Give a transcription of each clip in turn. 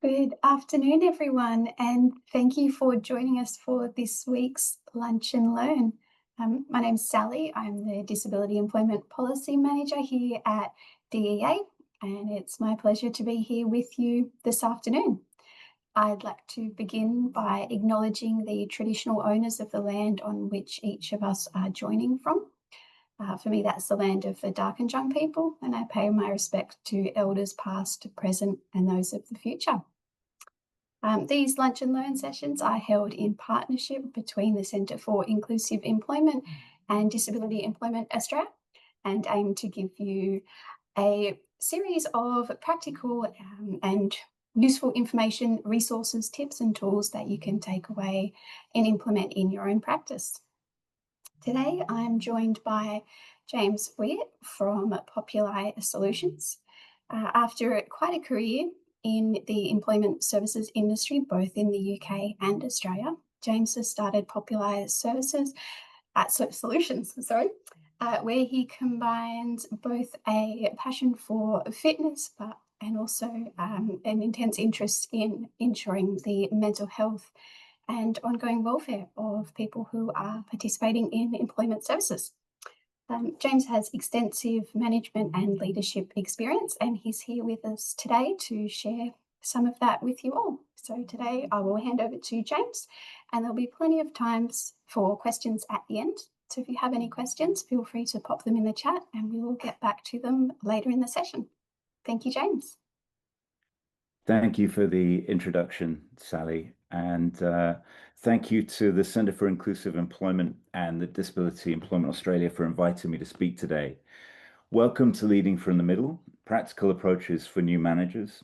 Good afternoon, everyone, and thank you for joining us for this week's Lunch and Learn. My name's Sally. I'm the Disability Employment Policy Manager here at DEA, and it's my pleasure to be here with you this afternoon. I'd like to begin by acknowledging the traditional owners of the land on which each of us are joining from. For me, that's the land of the Darkinjung people, and I pay my respect to elders past, present, and those of the future. These lunch and learn sessions are held in partnership between the Centre for Inclusive Employment and Disability Employment Australia, and aim to give you a series of practical and useful information, resources, tips and tools that you can take away and implement in your own practice. Today, I'm joined by James Weait from Populi Solutions. After quite a career in the employment services industry, both in the UK and Australia, James has started Populi Solutions, where he combines both a passion for fitness, and also an intense interest in ensuring the mental health and ongoing welfare of people who are participating in employment services. James has extensive management and leadership experience, and he's here with us today to share some of that with you all. So today I will hand over to James, and there'll be plenty of times for questions at the end. So if you have any questions, feel free to pop them in the chat and we will get back to them later in the session. Thank you, James. Thank you for the introduction, Sally, and thank you to the Centre for Inclusive Employment and the Disability Employment Australia for inviting me to speak today. Welcome to Leading from the Middle, Practical Approaches for New Managers.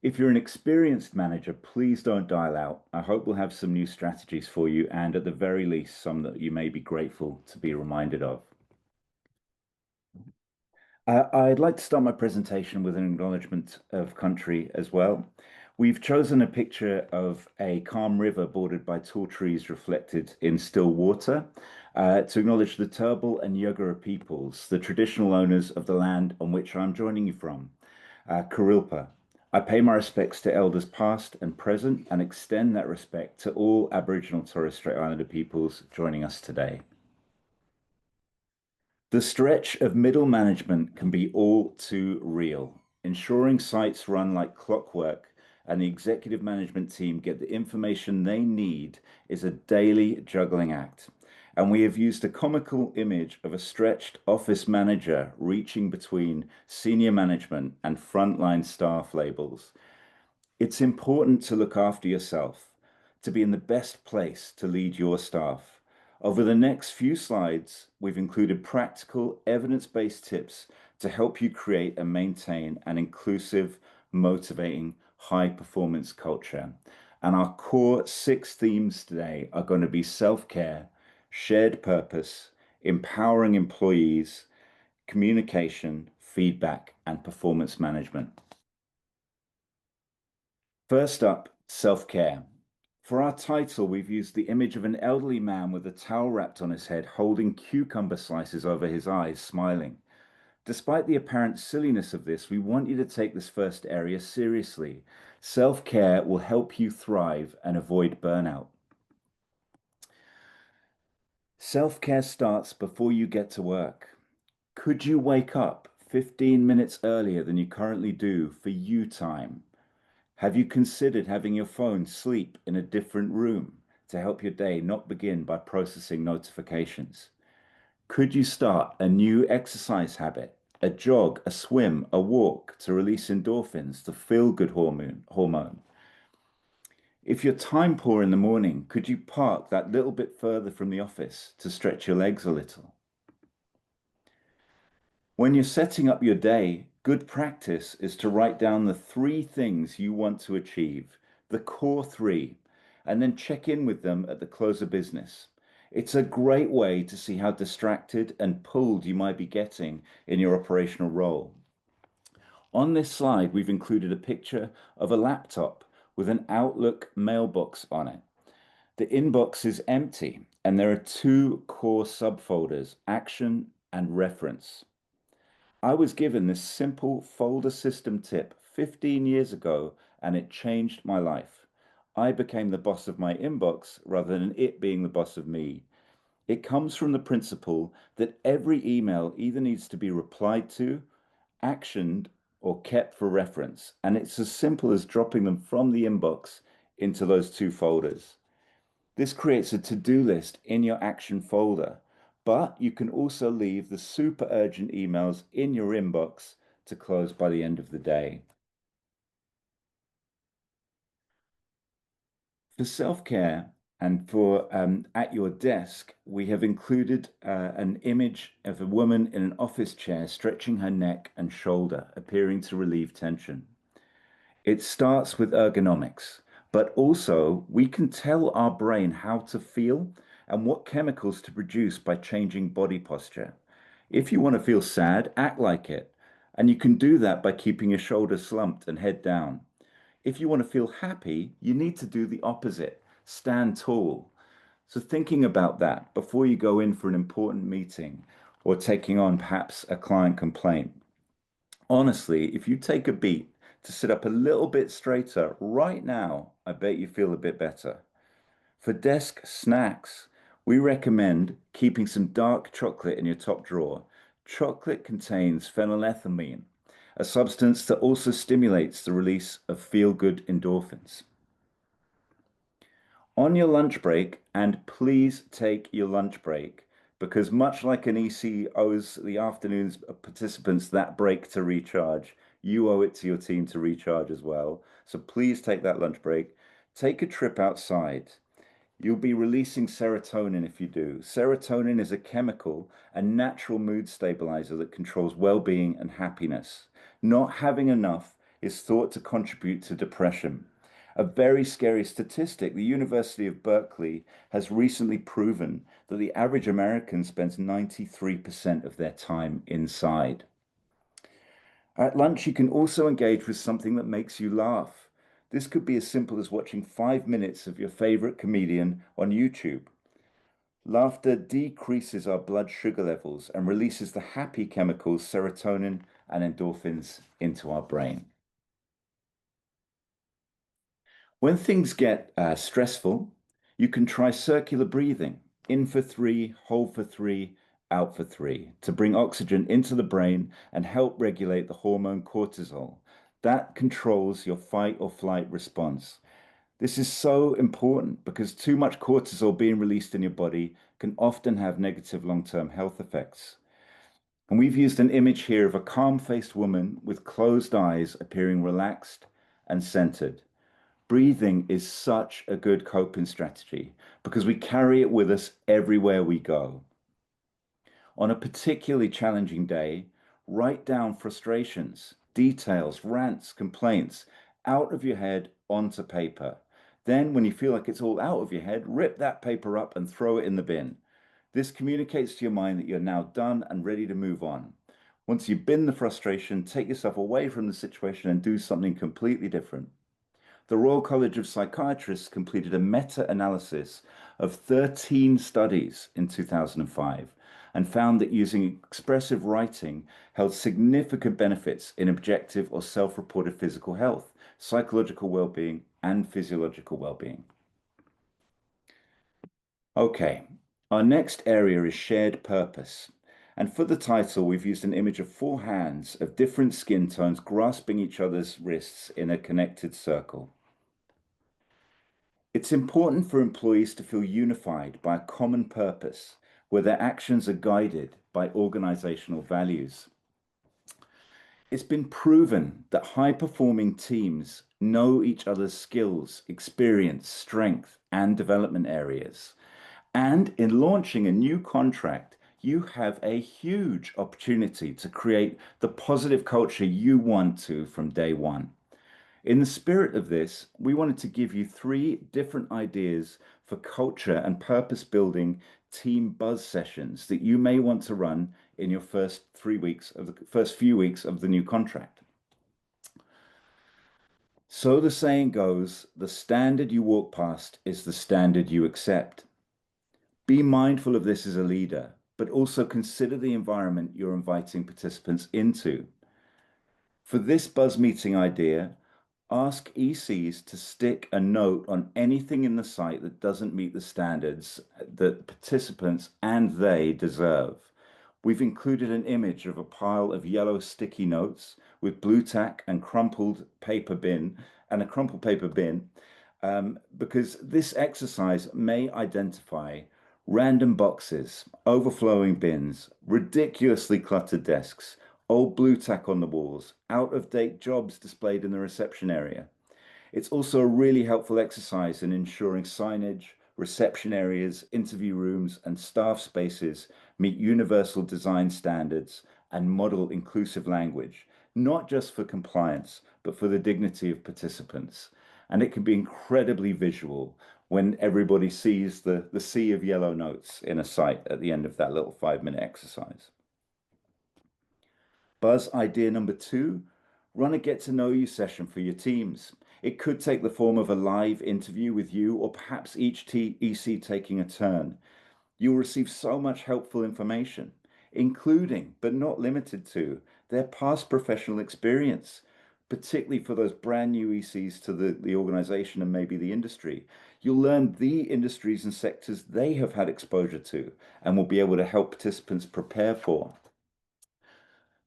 If you're an experienced manager, please don't dial out. I hope we'll have some new strategies for you, and at the very least, some that you may be grateful to be reminded of. I'd like to start my presentation with an acknowledgement of country as well. We've chosen a picture of a calm river bordered by tall trees reflected in still water to acknowledge the Turrbal and Yugara peoples, the traditional owners of the land on which I'm joining you from, Kurilpa. I pay my respects to elders past and present and extend that respect to all Aboriginal Torres Strait Islander peoples joining us today. The stretch of middle management can be all too real. Ensuring sites run like clockwork and the executive management team get the information they need is a daily juggling act. And we have used a comical image of a stretched office manager reaching between senior management and frontline staff labels. It's important to look after yourself, to be in the best place to lead your staff. Over the next few slides, we've included practical, evidence-based tips to help you create and maintain an inclusive, motivating, high-performance culture. And our core 6 themes today are going to be self-care, shared purpose, empowering employees, communication, feedback, and performance management. First up, self-care. For our title, we've used the image of an elderly man with a towel wrapped on his head, holding cucumber slices over his eyes, smiling. Despite the apparent silliness of this, we want you to take this first area seriously. Self-care will help you thrive and avoid burnout. Self-care starts before you get to work. Could you wake up 15 minutes earlier than you currently do for you time? Have you considered having your phone sleep in a different room to help your day not begin by processing notifications? Could you start a new exercise habit, a jog, a swim, a walk to release endorphins, the feel-good hormone? If you're time poor in the morning, could you park that little bit further from the office to stretch your legs a little? When you're setting up your day, good practice is to write down the 3 things you want to achieve, the core 3, and then check in with them at the close of business. It's a great way to see how distracted and pulled you might be getting in your operational role. On this slide, we've included a picture of a laptop with an Outlook mailbox on it. The inbox is empty, and there are 2 core subfolders, action and reference. I was given this simple folder system tip 15 years ago and it changed my life. I became the boss of my inbox rather than it being the boss of me. It comes from the principle that every email either needs to be replied to, actioned, or kept for reference. And it's as simple as dropping them from the inbox into those two folders. This creates a to-do list in your action folder, but you can also leave the super urgent emails in your inbox to close by the end of the day. For self-care and for at your desk, we have included an image of a woman in an office chair stretching her neck and shoulder, appearing to relieve tension. It starts with ergonomics, but also we can tell our brain how to feel and what chemicals to produce by changing body posture. If you want to feel sad, act like it. And you can do that by keeping your shoulders slumped and head down. If you want to feel happy, you need to do the opposite. Stand tall. So thinking about that before you go in for an important meeting or taking on perhaps a client complaint. Honestly, if you take a beat to sit up a little bit straighter right now, I bet you feel a bit better. For desk snacks, we recommend keeping some dark chocolate in your top drawer. Chocolate contains phenylethylamine, a substance that also stimulates the release of feel-good endorphins. On your lunch break, and please take your lunch break, because much like an EC owes the afternoon's participants that break to recharge, you owe it to your team to recharge as well. So please take that lunch break. Take a trip outside. You'll be releasing serotonin if you do. Serotonin is a chemical, a natural mood stabilizer that controls well-being and happiness. Not having enough is thought to contribute to depression. A very scary statistic, the University of Berkeley has recently proven that the average American spends 93% of their time inside. At lunch, you can also engage with something that makes you laugh. This could be as simple as watching 5 minutes of your favorite comedian on YouTube. Laughter decreases our blood sugar levels and releases the happy chemicals serotonin and endorphins into our brain. When things get stressful, you can try circular breathing, in for 3, hold for 3, out for 3, to bring oxygen into the brain and help regulate the hormone cortisol. That controls your fight or flight response. This is so important because too much cortisol being released in your body can often have negative long-term health effects. And we've used an image here of a calm-faced woman with closed eyes appearing relaxed and centered. Breathing is such a good coping strategy because we carry it with us everywhere we go. On a particularly challenging day, write down frustrations, details, rants, complaints out of your head onto paper. Then, when you feel like it's all out of your head, rip that paper up and throw it in the bin. This communicates to your mind that you're now done and ready to move on. Once you've bin the frustration, take yourself away from the situation and do something completely different. The Royal College of Psychiatrists completed a meta-analysis of 13 studies in 2005 and found that using expressive writing held significant benefits in objective or self-reported physical health, psychological well-being, and physiological well-being. Okay, our next area is shared purpose. And for the title, we've used an image of 4 hands of different skin tones grasping each other's wrists in a connected circle. It's important for employees to feel unified by a common purpose, where their actions are guided by organizational values. It's been proven that high-performing teams know each other's skills, experience, strength, and development areas. And in launching a new contract, you have a huge opportunity to create the positive culture you want to from day one. In the spirit of this, we wanted to give you 3 different ideas for culture and purpose building team buzz sessions that you may want to run in your first few weeks of the new contract. So the saying goes, the standard you walk past is the standard you accept. Be mindful of this as a leader, but also consider the environment you're inviting participants into. For this buzz meeting idea, Ask ECs to stick a note on anything in the site that doesn't meet the standards that participants and they deserve. We've included an image of a pile of yellow sticky notes with blue tack and a crumpled paper bin, because this exercise may identify random boxes, overflowing bins, ridiculously cluttered desks, old blue tack on the walls, out of date jobs displayed in the reception area. It's also a really helpful exercise in ensuring signage, reception areas, interview rooms, and staff spaces meet universal design standards and model inclusive language, not just for compliance, but for the dignity of participants. And it can be incredibly visual when everybody sees the sea of yellow notes in a site at the end of that little 5-minute exercise. Buzz idea number 2, run a get to know you session for your teams. It could take the form of a live interview with you or perhaps each EC taking a turn. You'll receive so much helpful information, including, but not limited to, their past professional experience, particularly for those brand new ECs to the organization and maybe the industry. You'll learn the industries and sectors they have had exposure to and will be able to help participants prepare for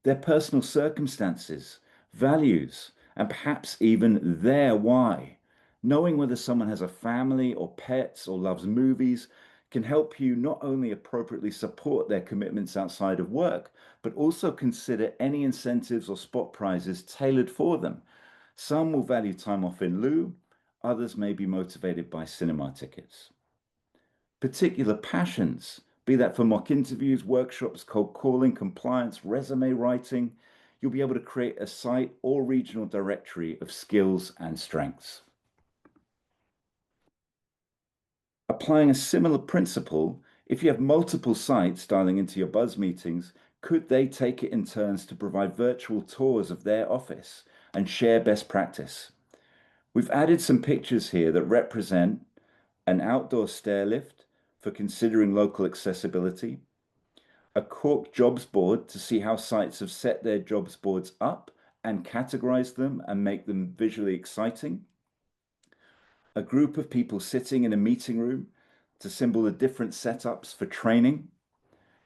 their personal circumstances, values, and perhaps even their why. Knowing whether someone has a family or pets or loves movies can help you not only appropriately support their commitments outside of work, but also consider any incentives or spot prizes tailored for them. Some will value time off in lieu, others may be motivated by cinema tickets. Particular passions, be that for mock interviews, workshops, cold calling, compliance, resume writing, you'll be able to create a site or regional directory of skills and strengths. Applying a similar principle, if you have multiple sites dialing into your Buzz meetings, could they take it in turns to provide virtual tours of their office and share best practice? We've added some pictures here that represent an outdoor stair lift for considering local accessibility, a cork jobs board to see how sites have set their jobs boards up and categorize them and make them visually exciting, a group of people sitting in a meeting room to symbol the different setups for training,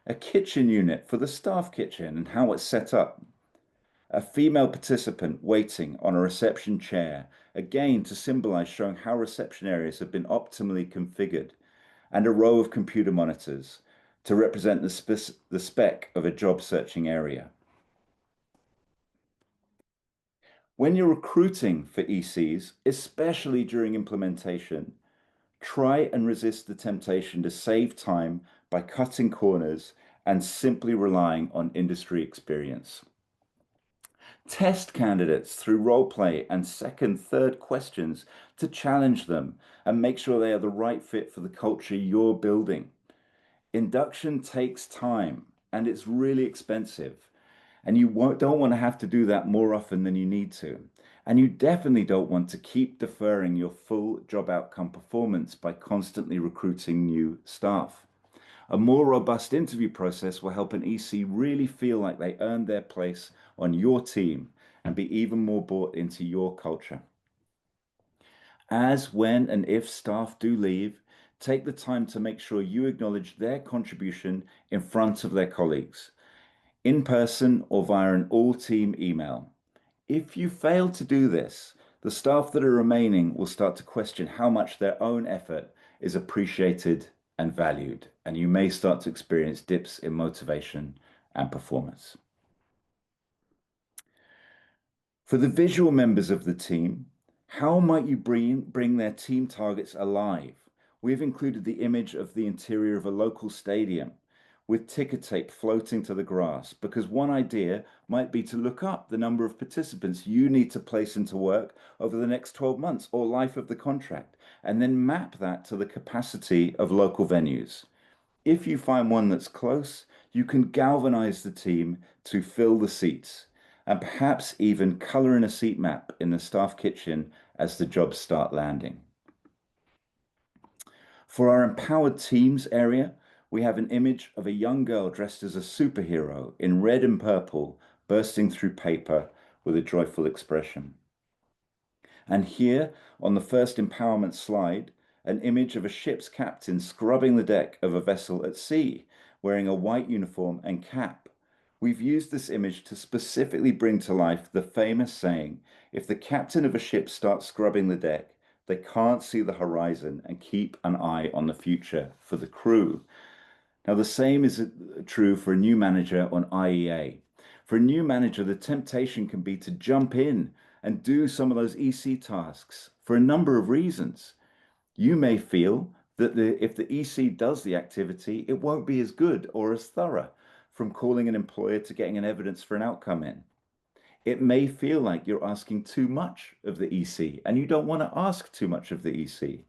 a kitchen unit for the staff kitchen and how it's set up, a female participant waiting on a reception chair, again to symbolize showing how reception areas have been optimally configured, and a row of computer monitors to represent the spec of a job searching area. When you're recruiting for ECs, especially during implementation, try and resist the temptation to save time by cutting corners and simply relying on industry experience. Test candidates through role play and second, third questions to challenge them and make sure they are the right fit for the culture you're building. Induction takes time and it's really expensive. And you don't want to have to do that more often than you need to. And you definitely don't want to keep deferring your full job outcome performance by constantly recruiting new staff. A more robust interview process will help an EC really feel like they earned their place on your team and be even more bought into your culture. As, when, and if staff do leave, take the time to make sure you acknowledge their contribution in front of their colleagues, in person or via an all-team email. If you fail to do this, the staff that are remaining will start to question how much their own effort is appreciated and valued, and you may start to experience dips in motivation and performance. For the visual members of the team, how might you bring their team targets alive? We've included the image of the interior of a local stadium with ticker tape floating to the grass, because one idea might be to look up the number of participants you need to place into work over the next 12 months or life of the contract, and then map that to the capacity of local venues. If you find one that's close, you can galvanize the team to fill the seats and perhaps even color in a seat map in the staff kitchen as the jobs start landing. For our empowered teams area, we have an image of a young girl dressed as a superhero in red and purple, bursting through paper with a joyful expression. And here on the first empowerment slide, an image of a ship's captain scrubbing the deck of a vessel at sea, wearing a white uniform and cap. We've used this image to specifically bring to life the famous saying, if the captain of a ship starts scrubbing the deck, they can't see the horizon and keep an eye on the future for the crew. Now, the same is true for a new manager on IEA. For a new manager, the temptation can be to jump in and do some of those EC tasks for a number of reasons. You may feel that if the EC does the activity, it won't be as good or as thorough, from calling an employer to getting an evidence for an outcome in. It may feel like you're asking too much of the EC and you don't want to ask too much of the EC.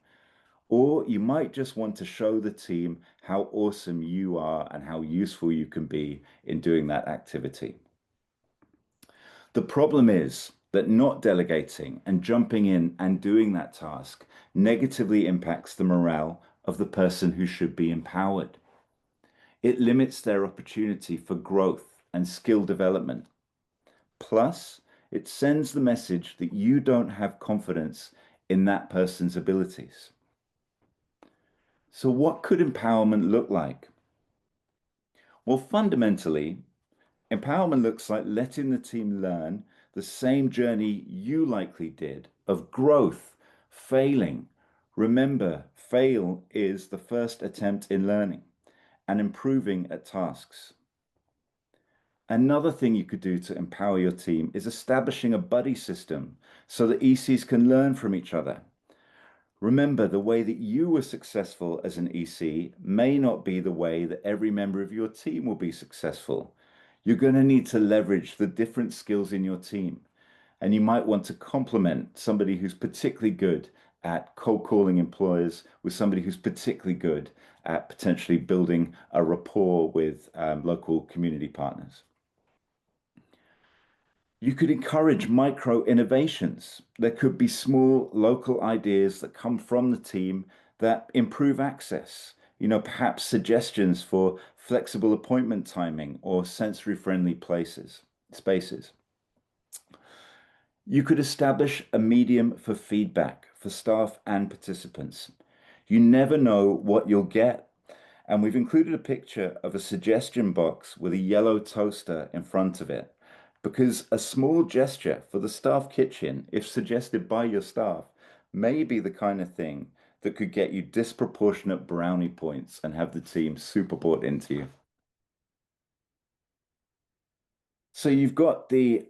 Or you might just want to show the team how awesome you are and how useful you can be in doing that activity. The problem is that not delegating and jumping in and doing that task negatively impacts the morale of the person who should be empowered. It limits their opportunity for growth and skill development. Plus, it sends the message that you don't have confidence in that person's abilities. So what could empowerment look like? Well, fundamentally, empowerment looks like letting the team learn the same journey you likely did of growth, failing. Remember, fail is the first attempt in learning and improving at tasks. Another thing you could do to empower your team is establishing a buddy system so that ECs can learn from each other. Remember, the way that you were successful as an EC may not be the way that every member of your team will be successful. You're going to need to leverage the different skills in your team. And you might want to complement somebody who's particularly good at cold calling employers with somebody who's particularly good at potentially building a rapport with local community partners. You could encourage micro innovations. There could be small local ideas that come from the team that improve access. Perhaps suggestions for flexible appointment timing or sensory friendly spaces. You could establish a medium for feedback for staff and participants. You never know what you'll get. And we've included a picture of a suggestion box with a yellow toaster in front of it, because a small gesture for the staff kitchen, if suggested by your staff, may be the kind of thing that could get you disproportionate brownie points and have the team super bought into you. So you've got the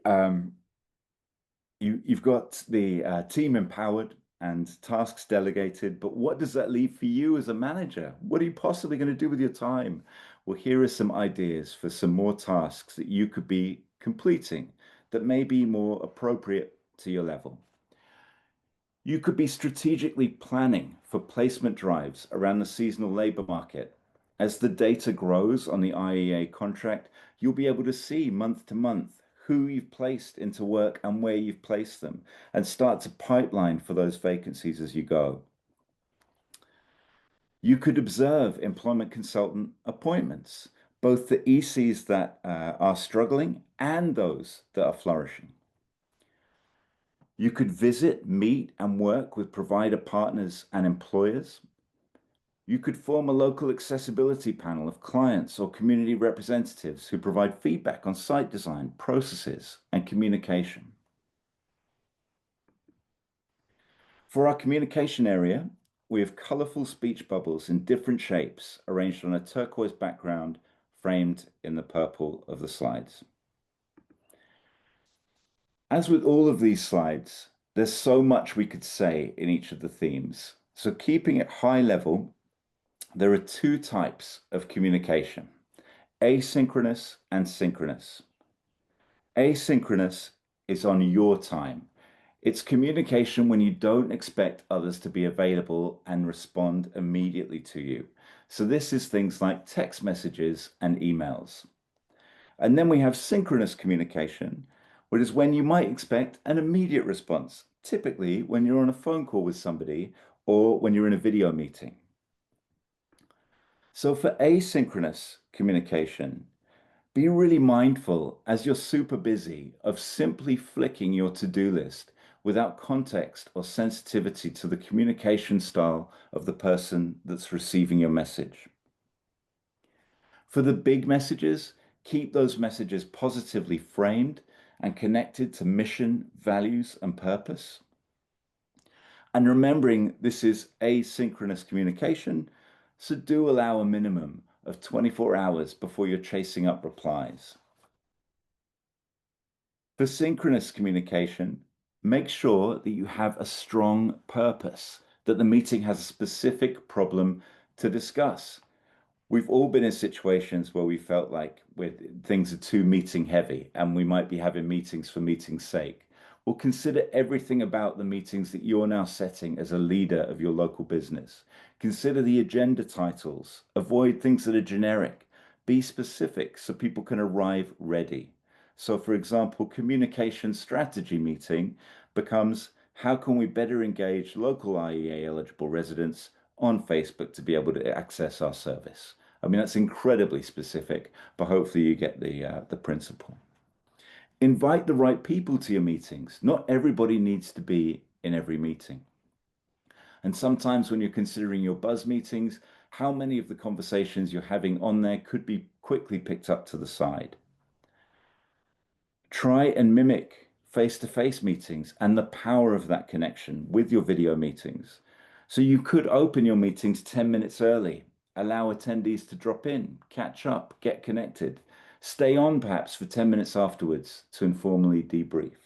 team empowered and tasks delegated, but what does that leave for you as a manager? What are you possibly going to do with your time? Well, here are some ideas for some more tasks that you could be completing that may be more appropriate to your level. You could be strategically planning for placement drives around the seasonal labor market. As the data grows on the IEA contract, you'll be able to see month to month who you've placed into work and where you've placed them, and start to pipeline for those vacancies as you go. You could observe employment consultant appointments, both the ECs that are struggling and those that are flourishing. You could visit, meet, and work with provider partners and employers. You could form a local accessibility panel of clients or community representatives who provide feedback on site design, processes, and communication. For our communication area, we have colorful speech bubbles in different shapes arranged on a turquoise background framed in the purple of the slides. As with all of these slides, there's so much we could say in each of the themes. So keeping it high level, there are two types of communication: asynchronous and synchronous. Asynchronous is on your time. It's communication when you don't expect others to be available and respond immediately to you. So this is things like text messages and emails. And then we have synchronous communication, which is when you might expect an immediate response, typically when you're on a phone call with somebody or when you're in a video meeting. So for asynchronous communication, be really mindful as you're super busy of simply flicking your to-do list without context or sensitivity to the communication style of the person that's receiving your message. For the big messages, keep those messages positively framed and connected to mission, values, and purpose. And remembering this is asynchronous communication, so do allow a minimum of 24 hours before you're chasing up replies. For synchronous communication, make sure that you have a strong purpose, that the meeting has a specific problem to discuss. We've all been in situations where we felt like things are too meeting heavy and we might be having meetings for meeting's sake. Well, consider everything about the meetings that you're now setting as a leader of your local business. Consider the agenda titles. Avoid things that are generic. Be specific so people can arrive ready. So, for example, communication strategy meeting becomes how can we better engage local IEA eligible residents on Facebook to be able to access our service. I mean, that's incredibly specific, but hopefully you get the principle. Invite the right people to your meetings. Not everybody needs to be in every meeting. And sometimes when you're considering your buzz meetings, how many of the conversations you're having on there could be quickly picked up to the side. Try and mimic face-to-face meetings and the power of that connection with your video meetings. So you could open your meetings 10 minutes early, allow attendees to drop in, catch up, get connected, stay on perhaps for 10 minutes afterwards to informally debrief.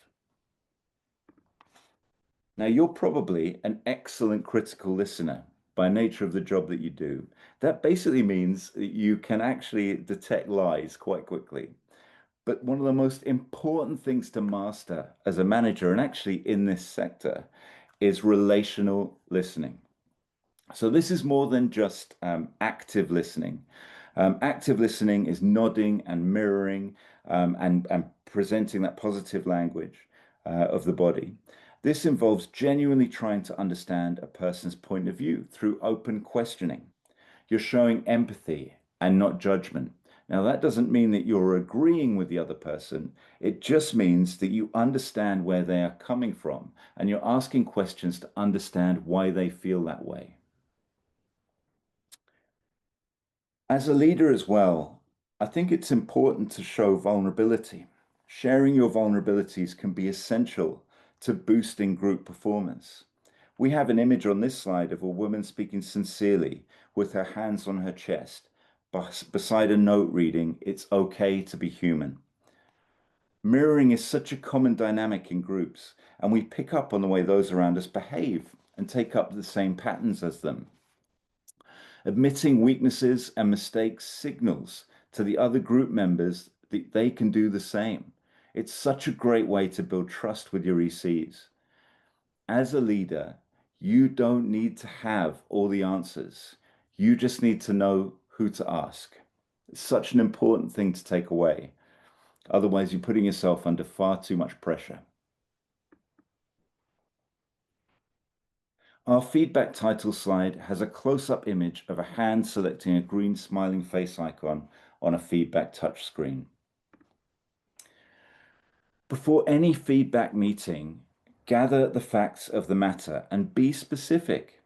Now, you're probably an excellent critical listener by nature of the job that you do. That basically means that you can actually detect lies quite quickly. But one of the most important things to master as a manager, and actually in this sector, is relational listening. So this is more than just active listening. Active listening is nodding and mirroring and presenting that positive language of the body. This involves genuinely trying to understand a person's point of view through open questioning. You're showing empathy and not judgment. Now, that doesn't mean that you're agreeing with the other person. It just means that you understand where they are coming from and you're asking questions to understand why they feel that way. As a leader as well, I think it's important to show vulnerability. Sharing your vulnerabilities can be essential to boosting group performance. We have an image on this slide of a woman speaking sincerely with her hands on her chest, beside a note reading, "It's okay to be human." Mirroring is such a common dynamic in groups, and we pick up on the way those around us behave and take up the same patterns as them. Admitting weaknesses and mistakes signals to the other group members that they can do the same. It's such a great way to build trust with your ECs. As a leader, you don't need to have all the answers. You just need to know who to ask. It's such an important thing to take away. Otherwise, you're putting yourself under far too much pressure. Our feedback title slide has a close-up image of a hand selecting a green smiling face icon on a feedback touchscreen. Before any feedback meeting, gather the facts of the matter and be specific.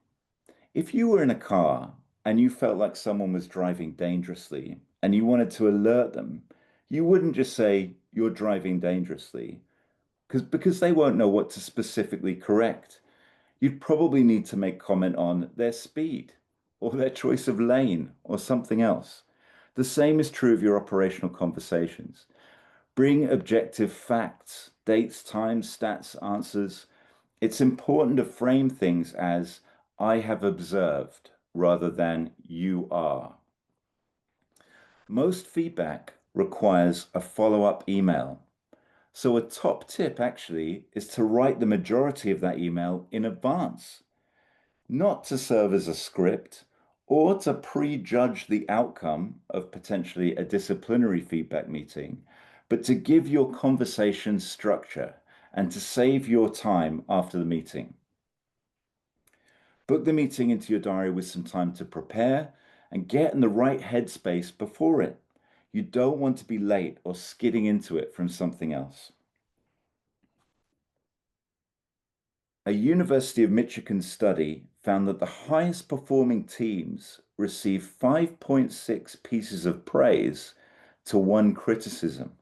If you were in a car and you felt like someone was driving dangerously and you wanted to alert them, you wouldn't just say, "You're driving dangerously," because they won't know what to specifically correct. You'd probably need to make comment on their speed or their choice of lane or something else. The same is true of your operational conversations. Bring objective facts, dates, times, stats, answers. It's important to frame things as "I have observed" rather than "you are." Most feedback requires a follow-up email. So a top tip actually is to write the majority of that email in advance, not to serve as a script or to prejudge the outcome of potentially a disciplinary feedback meeting, but to give your conversation structure and to save your time after the meeting. Book the meeting into your diary with some time to prepare and get in the right headspace before it. You don't want to be late or skidding into it from something else. A University of Michigan study found that the highest performing teams receive 5.6 pieces of praise to one criticism.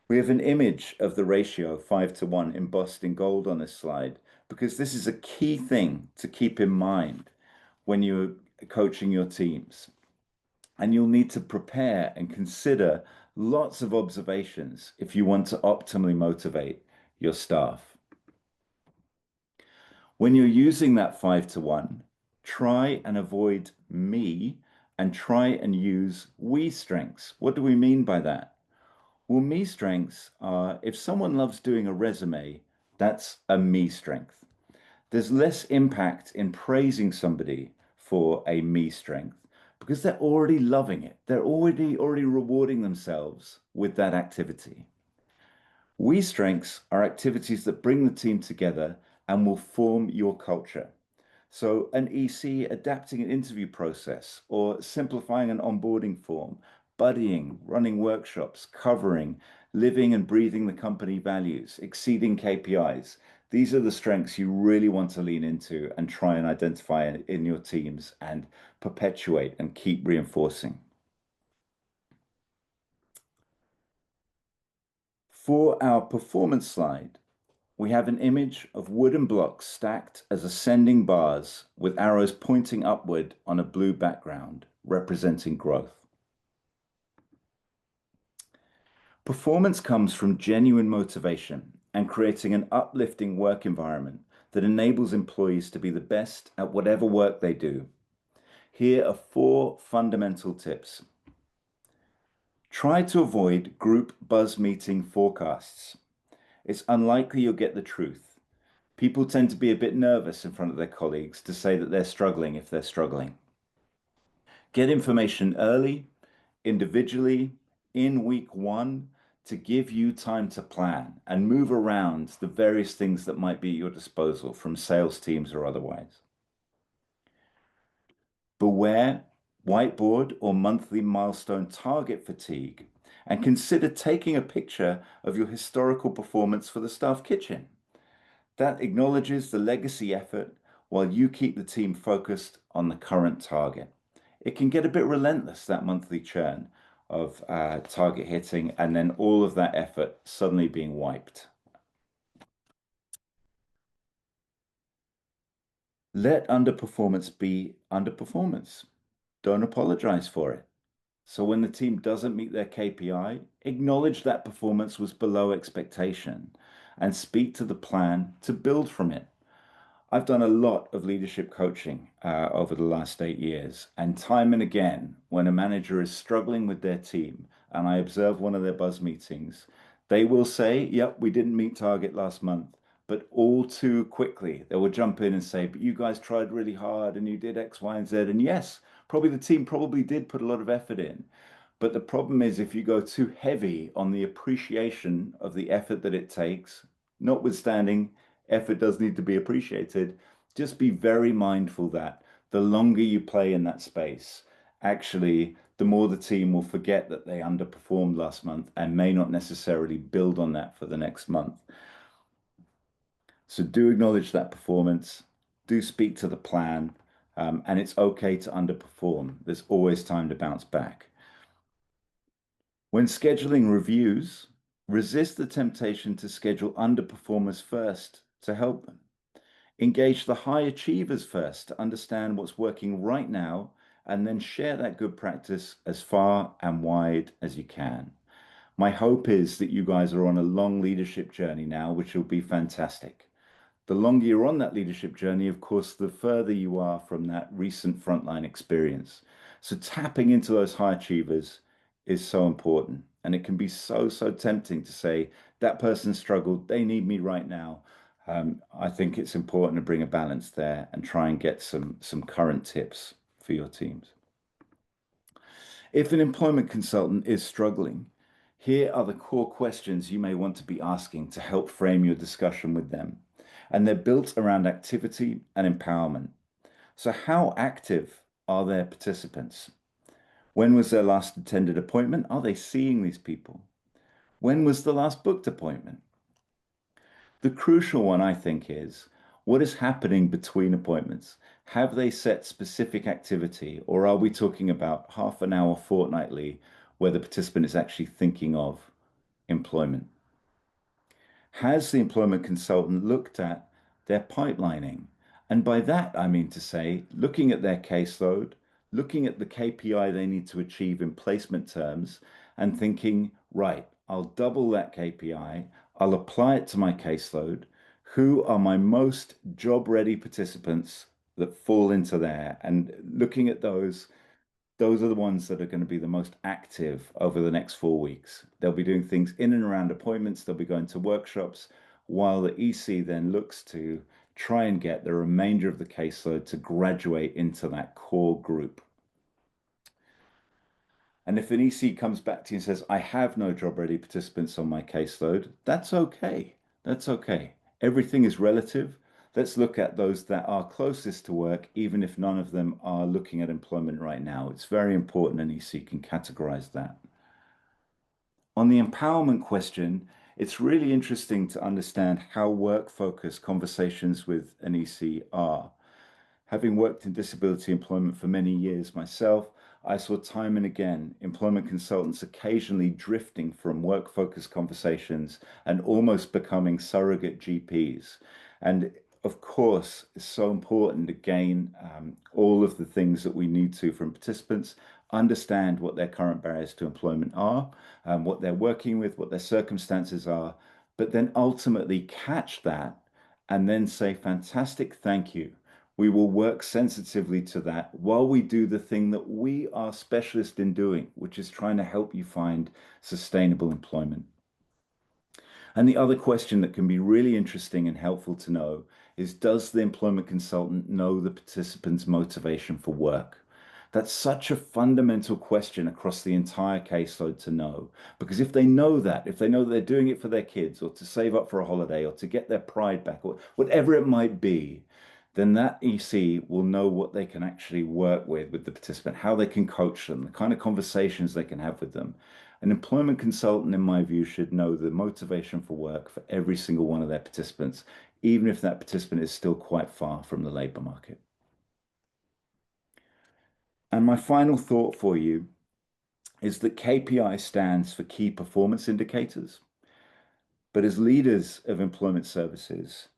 We have an image of the ratio 5 to 1 embossed in gold on this slide because this is a key thing to keep in mind when you're coaching your teams. And you'll need to prepare and consider lots of observations if you want to optimally motivate your staff. When you're using that 5 to 1, try and avoid me and try and use we strengths. What do we mean by that? Well, me strengths are if someone loves doing a resume, that's a me strength. There's less impact in praising somebody for a me strength because they're already loving it. They're already rewarding themselves with that activity. We strengths are activities that bring the team together and will form your culture. So an EC adapting an interview process or simplifying an onboarding form, buddying, running workshops, covering, living and breathing the company values, exceeding KPIs. These are the strengths you really want to lean into and try and identify in your teams and perpetuate and keep reinforcing. For our performance slide, we have an image of wooden blocks stacked as ascending bars with arrows pointing upward on a blue background, representing growth. Performance comes from genuine motivation and creating an uplifting work environment that enables employees to be the best at whatever work they do. Here are 4 fundamental tips. Try to avoid group buzz meeting forecasts. It's unlikely you'll get the truth. People tend to be a bit nervous in front of their colleagues to say that they're struggling if they're struggling. Get information early, individually, in week 1 to give you time to plan and move around the various things that might be at your disposal from sales teams or otherwise. Beware whiteboard or monthly milestone target fatigue and consider taking a picture of your historical performance for the staff kitchen. That acknowledges the legacy effort while you keep the team focused on the current target. It can get a bit relentless, that monthly churn of target hitting and then all of that effort suddenly being wiped. Let underperformance be underperformance. Don't apologize for it. So when the team doesn't meet their KPI, acknowledge that performance was below expectation and speak to the plan to build from it. I've done a lot of leadership coaching over the last 8 years, and time and again, when a manager is struggling with their team, and I observe one of their buzz meetings, they will say, "Yep, we didn't meet target last month." But all too quickly, they will jump in and say, "But you guys tried really hard and you did X, Y, and Z." And yes, probably the team probably did put a lot of effort in. But the problem is if you go too heavy on the appreciation of the effort that it takes, notwithstanding effort does need to be appreciated, just be very mindful that the longer you play in that space, actually, the more the team will forget that they underperformed last month and may not necessarily build on that for the next month. So do acknowledge that performance, do speak to the plan, and it's okay to underperform. There's always time to bounce back. When scheduling reviews, resist the temptation to schedule underperformers first to help them. Engage the high achievers first to understand what's working right now, and then share that good practice as far and wide as you can. My hope is that you guys are on a long leadership journey now, which will be fantastic. The longer you're on that leadership journey, of course, the further you are from that recent frontline experience. So tapping into those high achievers is so important. And it can be so tempting to say, that person struggled, they need me right now. I think it's important to bring a balance there and try and get some current tips for your teams. If an employment consultant is struggling, here are the core questions you may want to be asking to help frame your discussion with them. And they're built around activity and empowerment. So how active are their participants? When was their last attended appointment? Are they seeing these people? When was the last booked appointment? The crucial one, I think, is what is happening between appointments? Have they set specific activity, or are we talking about half an hour fortnightly where the participant is actually thinking of employment? Has the employment consultant looked at their pipelining? And by that, I mean to say, looking at their caseload, looking at the KPI they need to achieve in placement terms, and thinking, right, I'll double that KPI, I'll apply it to my caseload. Who are my most job ready participants that fall into there? And looking at those are the ones that are going to be the most active over the next 4 weeks. They'll be doing things in and around appointments, they'll be going to workshops, while the EC then looks to try and get the remainder of the caseload to graduate into that core group. And if an EC comes back to you and says, I have no job ready participants on my caseload, that's okay. That's okay. Everything is relative. Let's look at those that are closest to work, even if none of them are looking at employment right now. It's very important an EC can categorize that. On the empowerment question, it's really interesting to understand how work-focused conversations with an EC are. Having worked in disability employment for many years myself, I saw time and again employment consultants occasionally drifting from work focused conversations and almost becoming surrogate GPs. And of course, it's so important to gain all of the things that we need to from participants, understand what their current barriers to employment are, what they're working with, what their circumstances are, but then ultimately catch that and then say, fantastic, thank you. We will work sensitively to that while we do the thing that we are specialist in doing, which is trying to help you find sustainable employment. And the other question that can be really interesting and helpful to know is, does the employment consultant know the participant's motivation for work? That's such a fundamental question across the entire caseload to know. Because if they know that, if they know that they're doing it for their kids or to save up for a holiday or to get their pride back or whatever it might be, then that EC will know what they can actually work with the participant, how they can coach them, the kind of conversations they can have with them. An employment consultant, in my view, should know the motivation for work for every single one of their participants, even if that participant is still quite far from the labor market. And my final thought for you is that KPI stands for key performance indicators. But as leaders of employment services,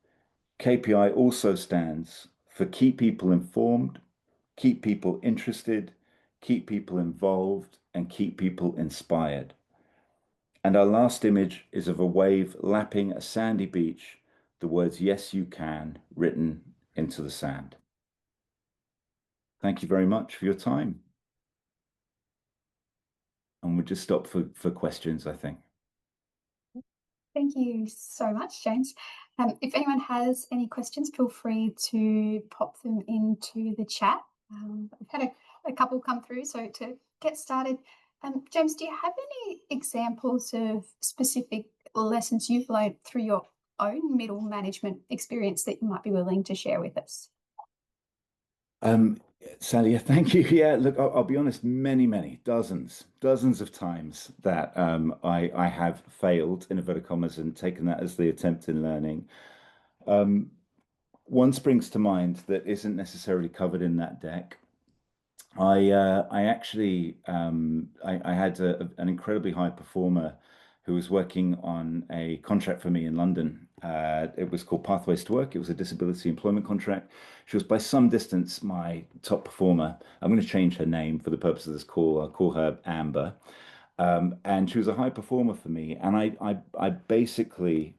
KPI also stands for keep people informed, keep people interested, keep people involved, and keep people inspired. And our last image is of a wave lapping a sandy beach, the words, yes, you can, written into the sand. Thank you very much for your time. And we'll just stop for questions, I think. Thank you so much, James. If anyone has any questions, feel free to pop them into the chat. I've had a couple come through, so to get started, James, do you have any examples of specific lessons you've learned through your own middle management experience that you might be willing to share with us? Sally, thank you. Yeah, look, I'll be honest, many, dozens of times that I have failed, in inverted commas, and taken that as the attempt in learning. One springs to mind that isn't necessarily covered in that deck. I actually I had an incredibly high performer who was working on a contract for me in London. It was called Pathways to Work. It was a disability employment contract. She was by some distance my top performer. I'm going to change her name for the purpose of this call. I'll call her Amber. And she was a high performer for me. And I basically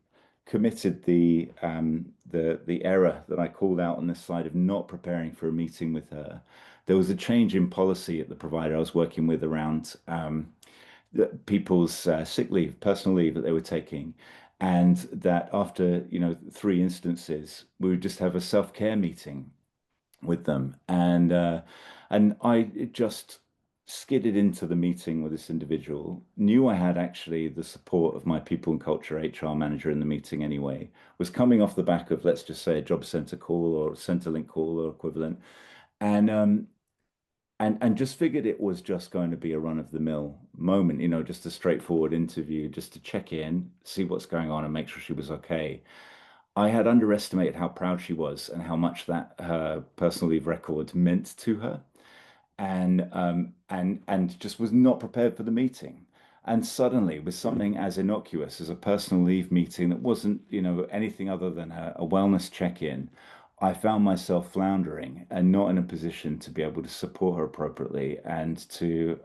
committed the error that I called out on this slide of not preparing for a meeting with her. There was a change in policy at the provider I was working with around people's sick leave, personal leave that they were taking, and that after 3 instances, we would just have a self-care meeting with them, and I just skidded into the meeting with this individual, knew I had actually the support of my people and culture HR manager in the meeting anyway, was coming off the back of, let's just say, a job center call or Centrelink call or equivalent. And and just figured it was just going to be a run-of-the-mill moment, just a straightforward interview, just to check in, see what's going on, and make sure she was okay. I had underestimated how proud she was and how much that her personal leave record meant to her, and just was not prepared for the meeting. And suddenly, with something as innocuous as a personal leave meeting that wasn't, anything other than a wellness check-in, I found myself floundering and not in a position to be able to support her appropriately and to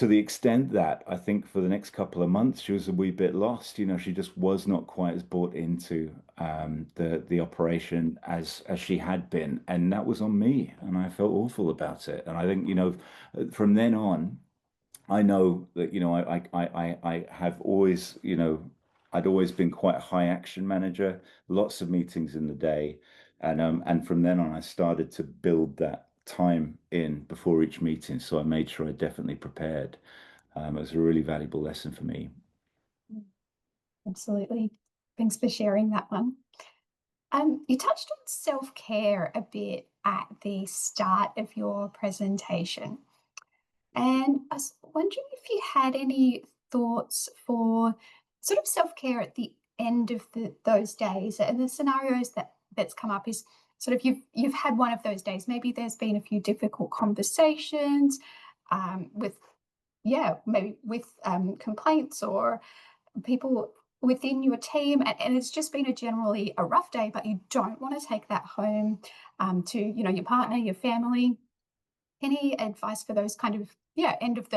the extent that I think for the next couple of months she was a wee bit lost. She just was not quite as bought into the operation as she had been, and that was on me, and I felt awful about it. And I think from then on, I know that I have always I'd always been quite a high action manager, lots of meetings in the day, and from then on I started to build that time in before each meeting, so I made sure I definitely prepared. It was a really valuable lesson for me. Absolutely. Thanks for sharing that one. You touched on self-care a bit at the start of your presentation. And I was wondering if you had any thoughts for sort of self-care at the end of those days. And the scenarios that's come up is sort of you've had one of those days. Maybe there's been a few difficult conversations with, yeah, maybe with complaints or people within your team, and it's just been a generally a rough day, but you don't want to take that home to your partner, your family. Any advice for those kind of, yeah, end of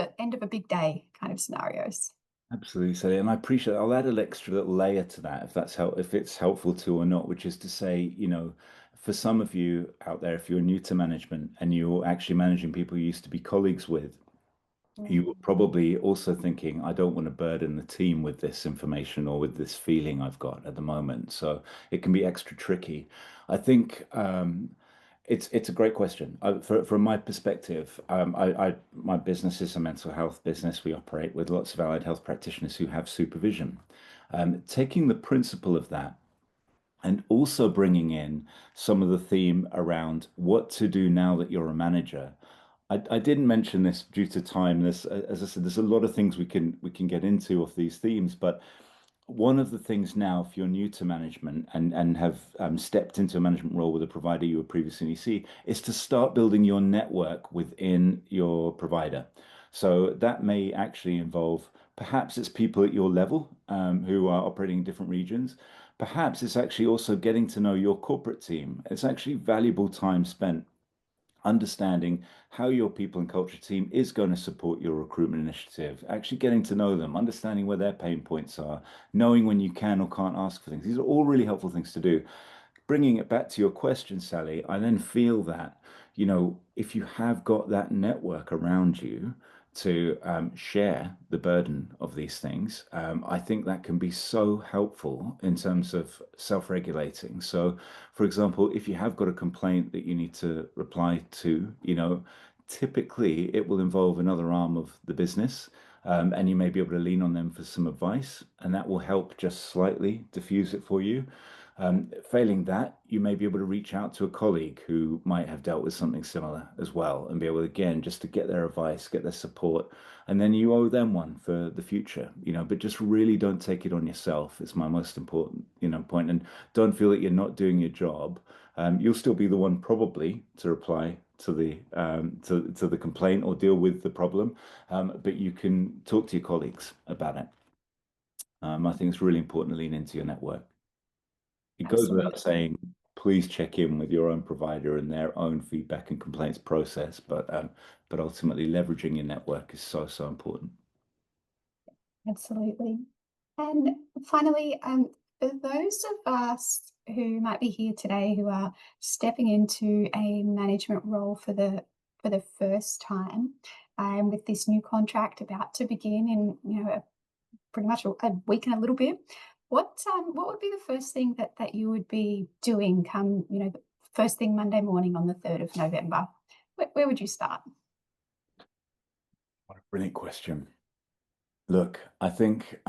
a big day kind of scenarios? Absolutely, Sally, and I appreciate. I'll add an extra little layer to that if it's helpful to or not, which is to say, for some of you out there, if you're new to management and you're actually managing people you used to be colleagues with, you were Mm. probably also thinking, I don't want to burden the team with this information or with this feeling I've got at the moment. So it can be extra tricky. I think it's a great question. From my perspective, my business is a mental health business. We operate with lots of allied health practitioners who have supervision. Taking the principle of that and also bringing in some of the theme around what to do now that you're a manager. I didn't mention this due to time. As I said, there's a lot of things we can get into of these themes, but one of the things now, if you're new to management and have stepped into a management role with a provider you were previously in EC, is to start building your network within your provider. So that may actually involve perhaps it's people at your level who are operating in different regions. Perhaps it's actually also getting to know your corporate team. It's actually valuable time spent understanding how your people and culture team is going to support your recruitment initiative, actually getting to know them, understanding where their pain points are, knowing when you can or can't ask for things. These are all really helpful things to do. Bringing it back to your question, Sally, I then feel that, if you have got that network around you to share the burden of these things, I think that can be so helpful in terms of self-regulating. So, for example, if you have got a complaint that you need to reply to, typically it will involve another arm of the business. And you may be able to lean on them for some advice, and that will help just slightly diffuse it for you. Failing that, you may be able to reach out to a colleague who might have dealt with something similar as well and be able, again, just to get their advice, get their support, and then you owe them one for the future, but just really don't take it on yourself. It's my most important, point. And don't feel that you're not doing your job. You'll still be the one probably to reply to the complaint or deal with the problem, but you can talk to your colleagues about it. I think it's really important to lean into your network. It goes without Absolutely. saying, please check in with your own provider and their own feedback and complaints process, but ultimately leveraging your network is so, so important. Absolutely. And finally, for those of us who might be here today who are stepping into a management role for the first time, with this new contract about to begin in pretty much a week and a little bit, what would be the first thing that you would be doing come the first thing Monday morning on the 3rd of November? Where would you start? What a brilliant question. Look, I think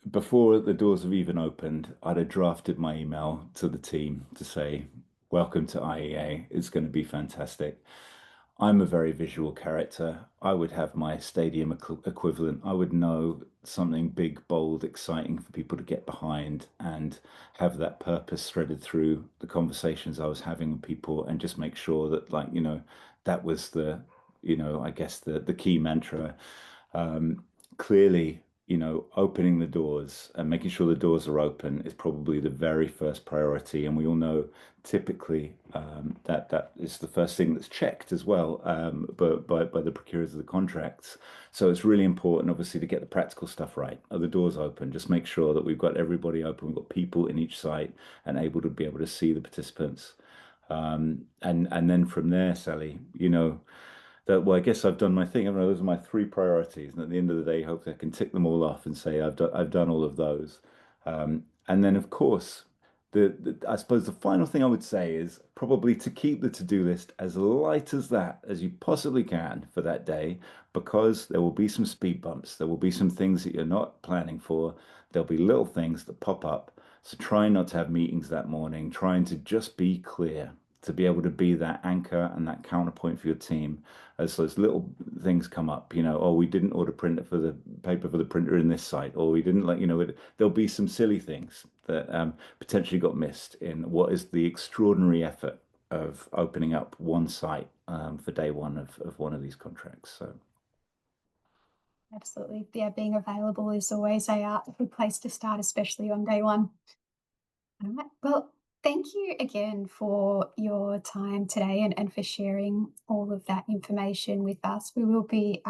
before the doors have even opened, I'd have drafted my email to the team to say, welcome to IEA. It's going to be fantastic. I'm a very visual character. I would have my stadium equivalent. I would know something big, bold, exciting for people to get behind and have that purpose threaded through the conversations I was having with people and just make sure that, like, that was I guess the key mantra. Um, Clearly, opening the doors and making sure the doors are open is probably the very first priority. And we all know typically that is the first thing that's checked as well, but by the procurers of the contracts. So it's really important, obviously, to get the practical stuff right. Are the doors open? Just make sure that we've got everybody open. We've got people in each site and able to see the participants. And then from there, Sally, well, I guess I've done my thing. I mean, those are my three priorities, and at the end of the day, hopefully, I can tick them all off and say I've done all of those. And then, of course, I suppose the final thing I would say is probably to keep the to-do list as light as that as you possibly can for that day, because there will be some speed bumps. There will be some things that you're not planning for. There'll be little things that pop up. So try not to have meetings that morning, trying to just be clear, to be able to be that anchor and that counterpoint for your team as those little things come up. Oh, we didn't order printer for the paper for the printer in this site, or we didn't there'll be some silly things that potentially got missed in what is the extraordinary effort of opening up one site for day one of one of these contracts. So Absolutely. Yeah, being available is always a good place to start, especially on day one. All right. Well, thank you again for your time today and for sharing all of that information with us. We will be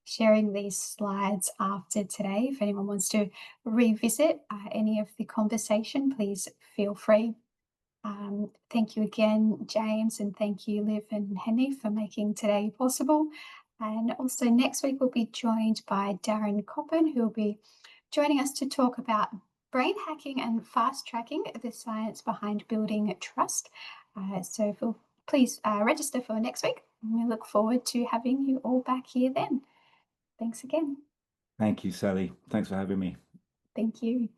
sharing these slides after today. If anyone wants to revisit any of the conversation, please feel free. Thank you again, James, and thank you, Liv and Henny, for making today possible. And also next week, we'll be joined by Darren Coppen, who will be joining us to talk about brain hacking and fast tracking the science behind building trust. Please register for next week. And we look forward to having you all back here then. Thanks again. thank you, Sally. Thanks for having me. Thank you.